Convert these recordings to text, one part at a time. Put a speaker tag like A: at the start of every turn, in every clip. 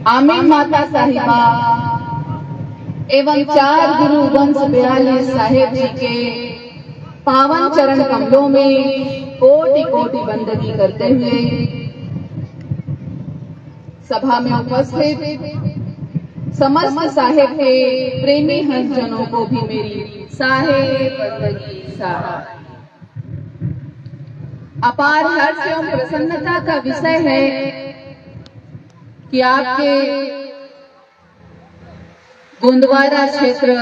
A: आमीन माता साहिबा एवं 4 गुरु वंश 42 साहेब जी के पावन चरण कमलों में कोटि कोटि वंदनी करते हुए सभा में उपस्थित समस्त साहेब के प्रेमी हंसजनों को भी मेरी साहेब वंदगी साहेब। अपार हर्ष एवं प्रसन्नता का विषय है कि आपके गोंदवारा क्षेत्र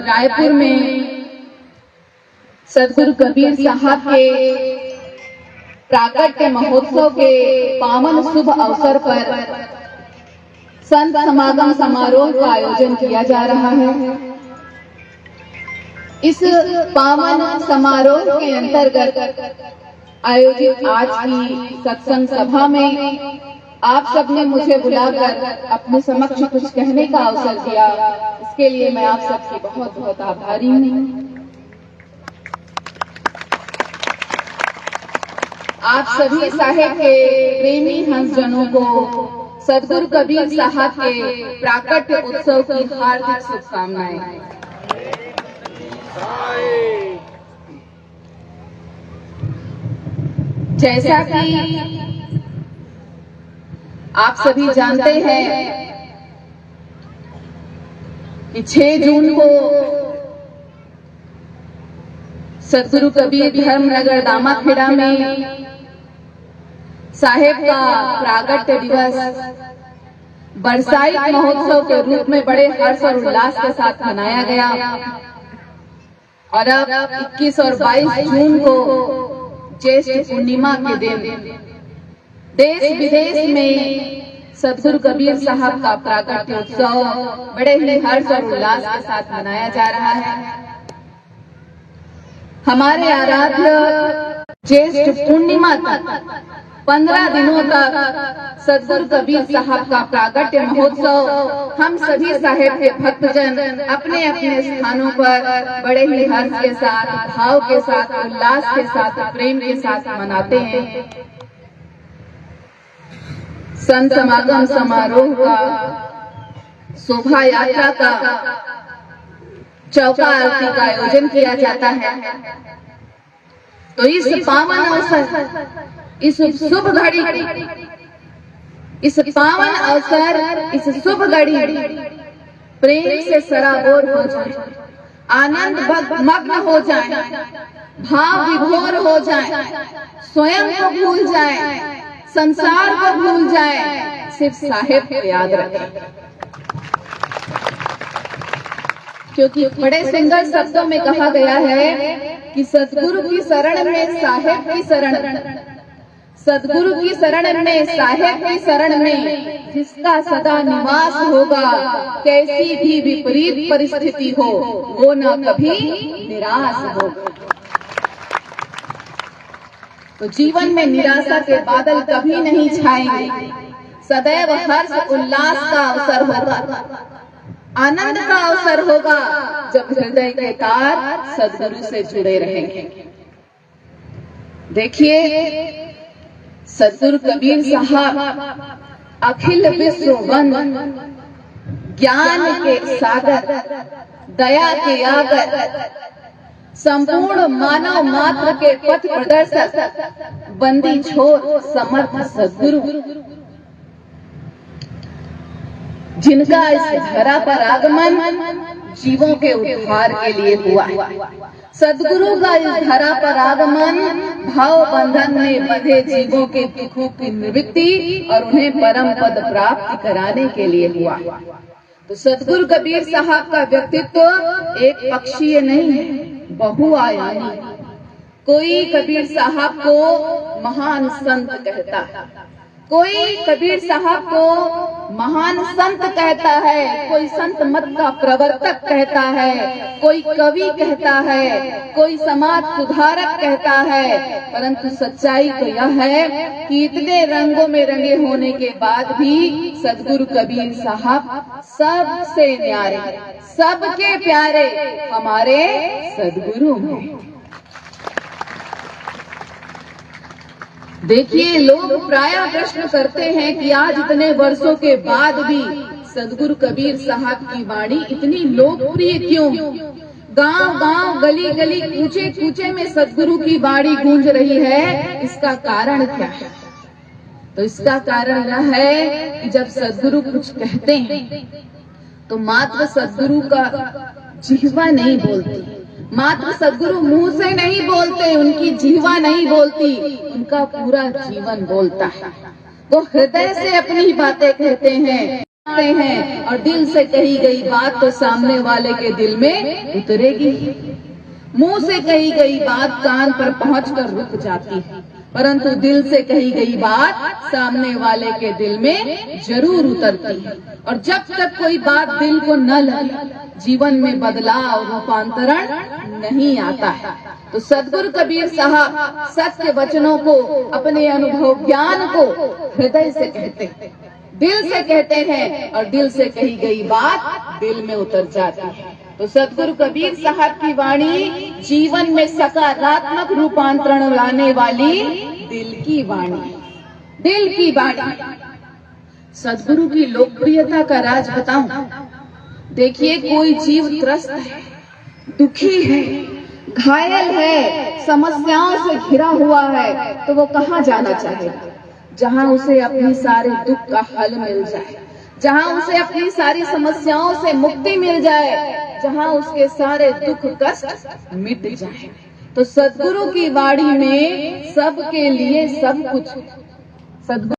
A: रायपुर में सदगुरु कबीर साहब के प्राकट्य महोत्सव के पावन शुभ अवसर पर संत समागम समारोह का आयोजन किया जा रहा है। इस पावन समारोह के अंतर्गत आयोजित आज की सत्संग सभा में आप सबने मुझे बुलाकर अपने समक्ष कुछ कहने का अवसर दिया, इसके लिए मैं आप सबकी बहुत बहुत आभारी हूँ। आप सभी साहेब के प्रेमी हंसजनों को सदगुरु कबीर साहब के प्राकट्य उत्सव की हार्दिक शुभकामनाएं। जैसा कि आप सभी जानते हैं कि 6 जून को सदगुरु कबीर धर्मनगर दामाखेड़ा में साहेब का प्राकट्य दिवस बरसाइत महोत्सव के रूप में बड़े हर्ष और उल्लास के साथ मनाया गया और अब 21 और 22 जून को ज्येष्ठ पूर्णिमा के दिन देश विदेश में सदगुरु कबीर साहब का प्राकट्य उत्सव बड़े ही हर्ष और उल्लास के साथ मनाया जा रहा है। हमारे आराध्य ज्येष्ठ पूर्णिमा तक 15 दिनों तक सदगुरु कबीर साहब का प्राकट्य महोत्सव हम सभी साहेब के भक्तजन अपने अपने स्थानों पर बड़े ही हर्ष के साथ, भाव के साथ, उल्लास के साथ, प्रेम के साथ मनाते हैं। संत समागम समारोह का, शोभा यात्रा का, चौका आरती का आयोजन किया जाता है। तो इस पावन अवसर, इस शुभ घड़ी, इस पावन अवसर, इस शुभ घड़ी प्रेम से सराबोर हो जाए, आनंद मग्न हो जाए, भाव विभोर हो जाए, स्वयं को भूल जाए, संसार को भूल जाए, सिर्फ साहेब को याद रखें। क्योंकि बड़े सुंदर शब्दों में कहा गया है कि सदगुरु की शरण में साहेब की शरण, सदगुरु की शरण में साहेब की शरण में जिसका सदा निवास होगा, कैसी भी विपरीत परिस्थिति हो वो न कभी निराश होगा। तो जीवन में निराशा के बादल कभी नहीं छाएंगे, सदैव हर्ष उल्लास का अवसर होगा, आनंद का अवसर होगा जब हृदय के तार सदगुरु से जुड़े रहेंगे। देखिए, सदगुरु कबीर साहब अखिल विश्व वंद, ज्ञान के सागर, दया के आगर, संपूर्ण मानव मात्र के पथ प्रदर्शक, बंदी छोर समर्थ सदगुरु, जिनका इस धरा पर आगमन जीवों के उद्धार के लिए हुआ। सदगुरु का इस धरा पर आगमन भाव बंधन में बंधे जीवों के दुखों की निवृत्ति और उन्हें परम पद प्राप्त कराने के लिए हुआ। तो सदगुरु कबीर साहब का व्यक्तित्व एक पक्षीय नहीं है, बहुआयामी। कोई कबीर साहब को महान संत कहता है, कोई कबीर साहब को महान संत कहता है, कोई संत मत का प्रवर्तक कहता है, कोई कवि कहता है, कोई समाज सुधारक कहता है। परंतु सच्चाई तो यह है कि इतने रंगों में रंगे होने के बाद भी सदगुरु कबीर साहब सबसे न्यारे, सबके प्यारे हमारे सदगुरु हैं। देखिए, लोग प्रायः प्रश्न करते हैं कि आज इतने वर्षों के बाद भी सदगुरु कबीर साहब की वाणी इतनी लोकप्रिय क्यों? गांव गांव, गली गली, कूचे कूचे में सदगुरु की वाणी गूंज रही है। इसका कारण क्या है? तो इसका कारण यह है कि जब सदगुरु कुछ कहते हैं तो मात्र सदगुरु का जिह्वा नहीं बोलती, मात्र सदगुरु मुंह से नहीं बोलते, उनकी जिह्वा नहीं बोलती, उनका पूरा जीवन बोलता है। वो हृदय से अपनी बातें कहते हैं और दिल से कही गई बात तो सामने वाले के दिल में उतरेगी। मुंह से कही गई बात कान पर पहुंचकर रुक जाती है, परंतु दिल से कही गई बात सामने वाले के दिल में जरूर उतरती है। और जब तक कोई बात दिल को न लगे, जीवन में बदलाव, रूपांतरण नहीं आता है। तो सदगुरु कबीर साहब सत्य वचनों को, अपने अनुभव ज्ञान को हृदय से कहते हैं, दिल से कहते हैं, और दिल से कही गई बात दिल में उतर जाती है। तो सदगुरु कबीर साहब की वाणी जीवन में सकारात्मक रूपांतरण लाने वाली दिल की वाणी, दिल की वाणी। सदगुरु की लोकप्रियता का राज बताऊं? देखिए, कोई जीव त्रस्त है, दुखी है, घायल है, समस्याओं से घिरा हुआ है, तो वो कहाँ जाना चाहेगा? जहाँ उसे अपनी सारे दुख का हल मिल जाए, जहाँ उसे अपनी सारी समस्याओं से मुक्ति मिल जाए, जहाँ उसके सारे दुख कष्ट मिट जाए। तो सदगुरु की वाणी में सबके लिए सब कुछ। सदगुरु